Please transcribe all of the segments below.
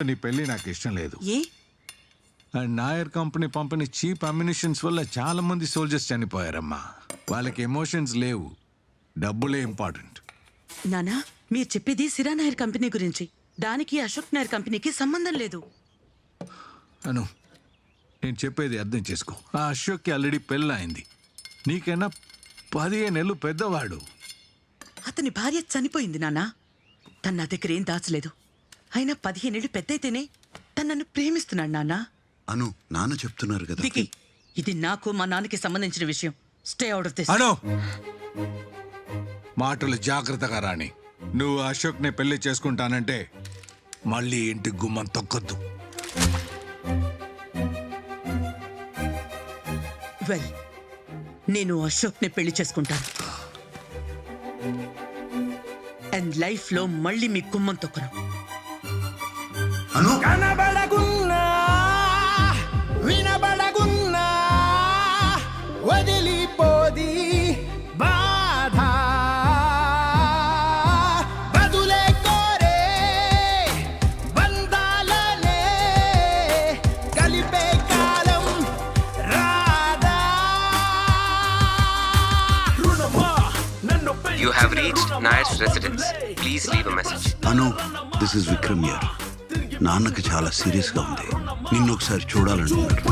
నీ పెళ్లి నాకు ఇష్టం లేదు. ఏ? నాయర్ కంపెనీ పంపిన చీప్ అమ్యునిషన్స్ వల్ల చాలా మంది సోల్జర్స్ చనిపోయారమ్మా. వాళ్ళకి ఎమోషన్స్ లేవు, డబ్బులే ఇంపార్టెంట్. నానా, మీరు చెప్పేది సిరా నాయర్ కంపెనీ గురించి. దానికి అశోక్ నాయర్ కంపెనీకి సంబంధం లేదు. అను, నేను చెప్పేది అర్థం చేసుకో. ఆ అశోక్కి ఆల్రెడీ పెళ్ళయింది. నీకైనా 15 ఏళ్ళు పెద్దవాడు. అతని భార్య చనిపోయింది నానా. తన నా దగ్గర ఏం దాచలేదు. అయినా 15 ఏళ్ళు పెద్దయితేనే తను నన్ను ప్రేమిస్తున్నాడు నాన్నా. అను, నాన్న చెప్తున్నారు కదా. వికీ, ఇది నాకు మా నాన్నకి సంబంధించిన విషయం. Stay out of this. Anu, మాటలు జాగ్రత్తగా రాని. నువ్వు అశోక్ని పెళ్లి చేసుకుంటానంటే మళ్ళీ ఇంటి గుమ్మం తొక్కొద్దు. వెల్, నేను అశోక్ని పెళ్లి చేసుకుంటాను. అండ్ లైఫ్ లో మళ్ళీ మీ గుమ్మం తొక్కను. అను, కనబడకున్నా వినబడకున్నా వదిలిపోది బాధ, బదులే కోరే బంధాలనే కలిపే కాలం రాదా. You have reached Nayar's residence. Please leave a message. Anu, this is Vikram here. నాన్నకి చాలా సీరియస్ గా ఉంది. నిన్ను ఒకసారి చూడాలంటున్నారు.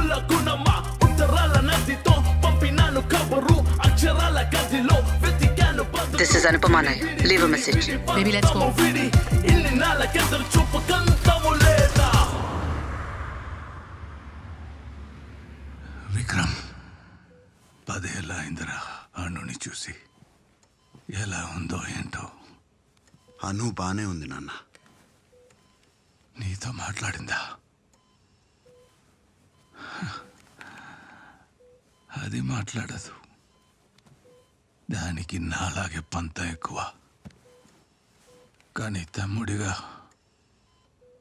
This is Anupama Nair. Leave a message. Baby, let's go. Vikram, 10 ఏళ్ళ అయిందిరా అన్నుని చూసి. ఎలా ఉందో ఏంటో. అను బానే ఉంది నాన్న. నీతో మాట్లాడిందా? అది మాట్లాడదు. దానికి నాలాగే పంతం ఎక్కువ. కానీ తమ్ముడిగా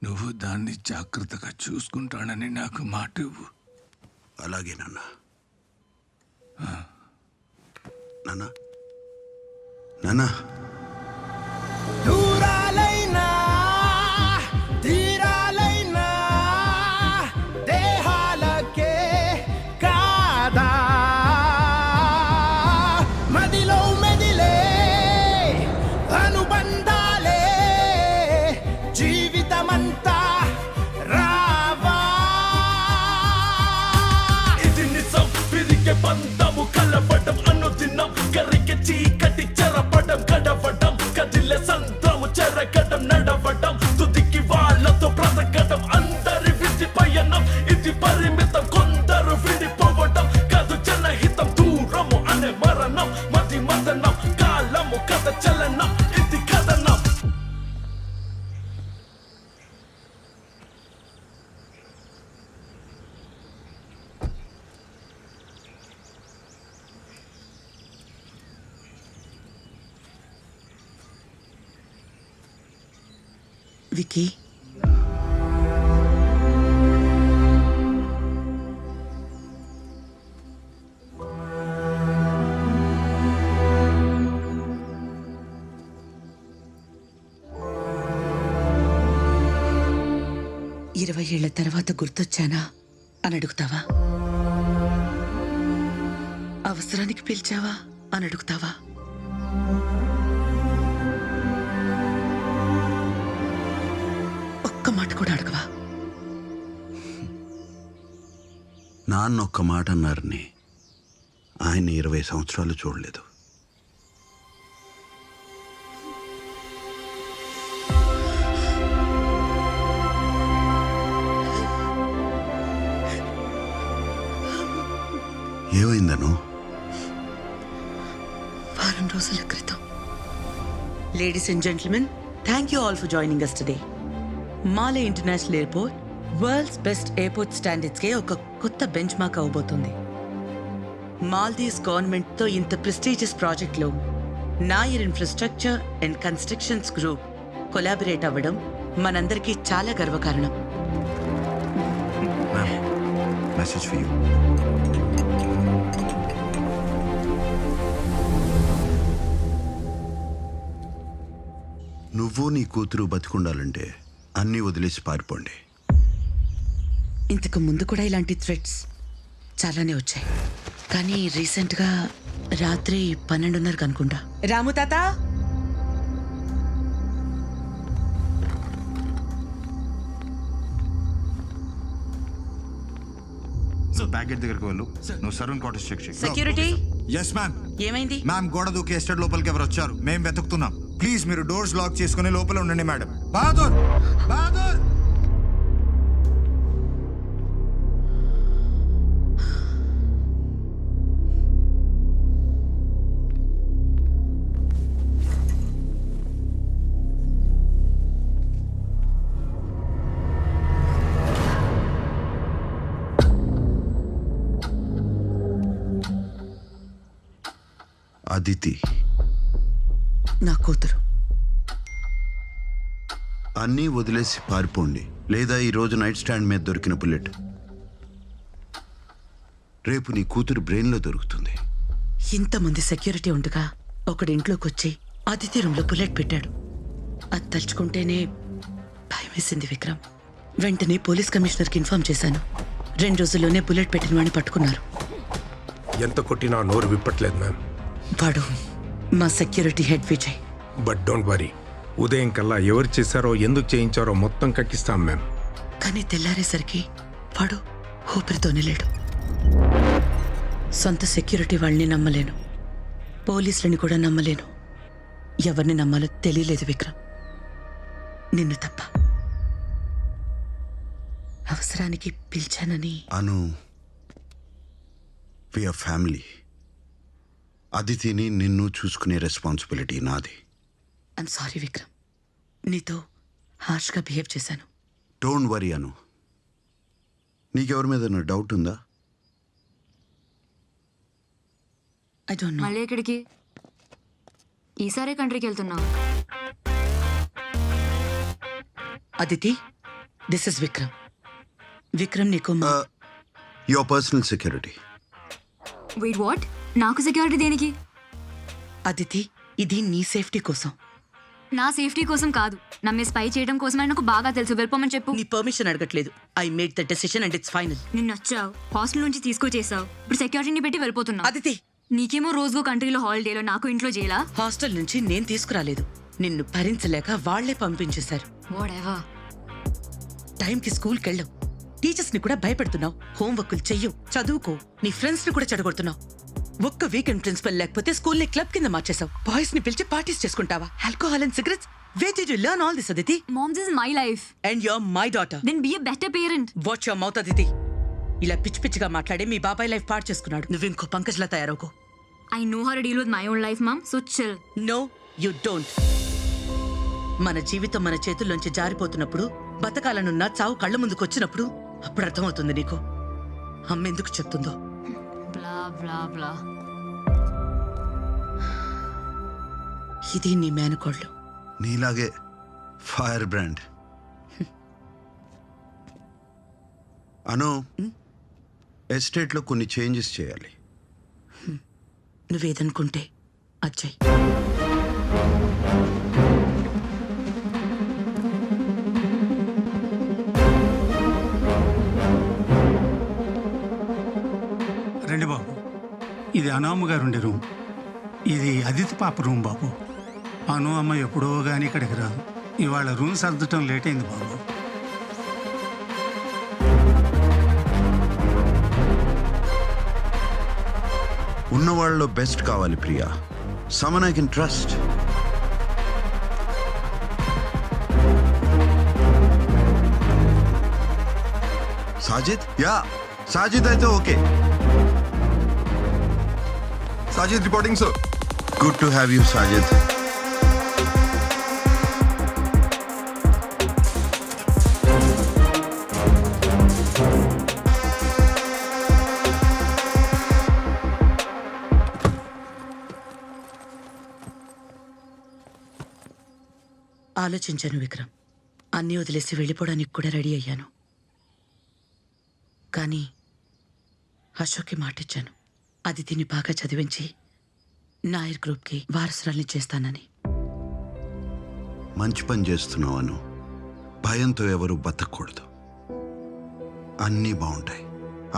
నువ్వు దాన్ని జాగ్రత్తగా చూసుకుంటానని నాకు మాట ఇవ్వు. అలాగే నాన్న. నాన్న, నాన్న, దూరాలైనా తీరాలైనా దేహాలకే కాదా, మదిలో మెదిలే అనుబంధాలే జీవితమంతా రావా. ఇది నిజం, విరిగే బంధము కలవడం అనుదినం, కరిగే చీకటి చెరపడం గడవడం, కదిలే సంద్రము చెరగడం నడవడం, తుదికి వాళ్ళతో బ్రతకడం. అందరి విధి పయనం ఇది పరిమితం, కొందరు విడిపోవడం కాదు జనహితం. దూరము అనే మరణం, మది మదనం, కాలము కథ చలనం, ఇది కథనం. వికీ, ఇరవై ఏళ్ల తర్వాత గుర్తొచ్చానా అని అడుగుతావా? అవసరానికి పిలిచావా అని అడుగుతావా? ఒక్క మాట కూడా అడగవా? నాన్న ఒక్క మాట అన్నారని ఆయన 20 సంవత్సరాలు చూడలేదు. ఏమైందను? వారం రోజుల క్రితం. Ladies and gentlemen, thank you all for joining us today. Male international airport world's best airport standards కే ఒక కొత్త బెంచ్ మార్క్ అవబోతుంది. మాల్దీవ్స్ గవర్నమెంట్ తో ఇంత ప్రెస్టీజియస్ ప్రాజెక్ట్ లో Nair infrastructure and constructions group collaborate అవ్వడం మనందరికీ చాలా గర్వకారణం. Message for you. నువ్వు నీ కూతురు బతికుండాలంటే అన్నీ వదిలేసి పారిపోండి. ఇంతకు ముందు కూడా ఇలాంటి థ్రెట్స్ చాలానే వచ్చాయి, కానీ రీసెంట్గా రాత్రి 12:30 అనుకుంటా. రాము తాత, ప్యాకెట్ దగ్గరికి వెళ్ళు. నువ్వు సరౌండ్ క్వార్టర్స్ చెక్ చేయి. Security yes ma'am. ఏమైంది? మ్యామ్ గోడ దూకి ఎస్టేట్ లోపలికి ఎవరు వచ్చారు? మేము వెతుకుతున్నాం. ప్లీజ్ మీరు డోర్స్ లాక్ చేసుకుని లోపల ఉండండి మేడం. బహదూర్, బహదూర్. అదితి నా కూతురు. అన్నీ వదిలేసి పారిపోండి, లేదా ఈరోజు నైట్ స్టాండ్ మీద దొరికిన బుల్లెట్ రేపు నీ కూతురు బ్రెయిన్లో దొరుకుతుంది. ఇంతమంది సెక్యూరిటీ ఉండగా ఒకడి ఇంట్లోకి వచ్చి అతిథి రూమ్లో బుల్లెట్ పెట్టాడు. అది తలుచుకుంటేనే భయం వేసింది విక్రమ్. వెంటనే పోలీస్ కమిషనర్కి ఇన్ఫార్మ్ చేశాను. 2 రోజుల్లోనే బుల్లెట్ పెట్టిన వాడిని పట్టుకున్నారు. ఎంత కొట్టినా నోరు విప్పట్లేదు మ్యామ్. వాడు మా security head Vijay. But don't worry, ఉదయం కల్లా ఎవరు చేశారో ఎందుకు చేయించారో మొత్తం కక్కిస్తాం మ్యామ్. కానీ తెల్లారేసరికి వాడు ఊపిరితోనే లేడు. సొంత సెక్యూరిటీ వాళ్ళని నమ్మలేను, పోలీసులని కూడా నమ్మలేను. ఎవరిని నమ్మాలో తెలియలేదు విక్రమ్, నిన్ను తప్ప. అవసరానికి పిలిచానని. అను, వి ఆర్ ఫ్యామిలీ. అదితిని నిన్ను చూసుకునే రెస్పాన్సిబిలిటీ నాది. ఐమ్ సారీ విక్రమ్, నీతో హార్ష్గా బిహేవ్ చేశాను. డోంట్ వరీ అను. నీకెవరి మీద డౌట్ ఉందా? I don't know. మళ్ళీ ఎక్కడికి? ఈసారే కంట్రీకి వెళ్తున్నావు? Aditi, this is Vikram. విక్రమ్ నీకు your personal security. Wait, what? నాకు సెక్యూరిటీ దేనికి? అదితి, ఇది నీ సేఫ్టీ కోసం. నా సేఫ్టీ కోసం కాదు, నమ్మే స్పై చేయడం కోసం అని నాకు బాగా తెలుసు. వెళ్ళిపోమని చెప్పు. నీ పర్మిషన్ అడగట్లేదు. I made the decision and it's final. నిన్ను వచ్చావు, హాస్టల్ నుంచి తీసుకొచ్చేసావు, ఇప్పుడు సెక్యూరిటీని పెట్టి వెళ్ళిపోతున్నావు. అదితి, నీకేమో రోజుకో కంట్రీలో హాలిడేలో, నాకు ఇంట్లో చేయాలా? హాస్టల్ నుంచి నేను తీసుకురాలేదు, నిన్ను భరించలేక వాళ్లే పంపించేశారు. వాడెవర్. టైంకి స్కూల్కి వెళ్ళవు, టీచర్స్ ని కూడా భయపెడుతున్నావు, హోంవర్క్లు చెయ్యవు, చదువుకో, నీ ఫ్రెండ్స్ ని కూడా చెడగొడుతున్నావు. ఒక్క వీకెండ్ ప్రిన్సిపల్ లేకపోతే స్కూల్ ని క్లబ్ కింద మార్చేసావు. బాయ్స్ ని పిలిచి పార్టీస్ చేసుకుంటావా? Alcohol and cigarettes. Where did you learn all this, Aditi? Mom, this is my life. And you're my daughter. Then be a better parent. Watch your mouth, Aditi. ఇలా పిచ్చి పిచ్చిగా మాట్లాడే మీ బాబాయ్ life పాడు చేసుకున్నాడు. నువ్వు ఇంకో పంకజ్లా తయారవుకో. I know how to deal with my own life, Mom, so chill. No, you don't. మన జీవితం మన చేతుల్లోంచి జారిపోతున్నప్పుడు, బతకాలనున్న చావు కళ్ళ ముందుకు వచ్చినప్పుడు అప్పుడు అర్థమవుతుంది నీకు అమ్మ ఎందుకు చెప్తుందో. Blah, blah, blah. ఇది నీ మేనకోళ్ళు. నీలాగే ఫైర్ బ్రాండ్. అను, ఎస్టేట్లో కొన్ని చేంజెస్ చేయాలి. నువ్వేదనుకుంటే అజ్జయ్. రండి బాబు, ఇది అనామ గారు ఉండే రూమ్, ఇది అదితి పాప రూమ్ బాబు. అను అమ్మ ఎప్పుడో కానీ ఇక్కడికి రాదు. ఇవాళ రూమ్ సర్దటం లేట్ అయింది బాబు. ఉన్నవాళ్ళలో బెస్ట్ కావాలి Priya, someone I can trust. Sajid? Yeah, Sajid అయితే okay. Sajid reporting sir. Good to have you Sajid. ఆలోచించాను విక్రమ్, అన్నీ వదిలేసి వెళ్ళిపోవడానికి కూడా రెడీ అయ్యాను. కానీ అశోక్కి మాటిచ్చాను, అదితిని బాగా చదివించి నాయర్ గ్రూప్కి వారసురాల్ని చేస్తానని. మంచి పని చేస్తున్నావు అను. భయంతో ఎవరు బతకూడదు. అన్నీ బాగుంటాయి.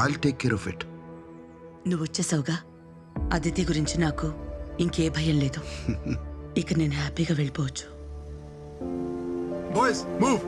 I'll take care of it. నువ్వు వచ్చేసావుగా, అదితి గురించి నాకు ఇంకే భయం లేదు. ఇక నేను హ్యాపీగా వెళ్ళిపోవచ్చు. Boys move.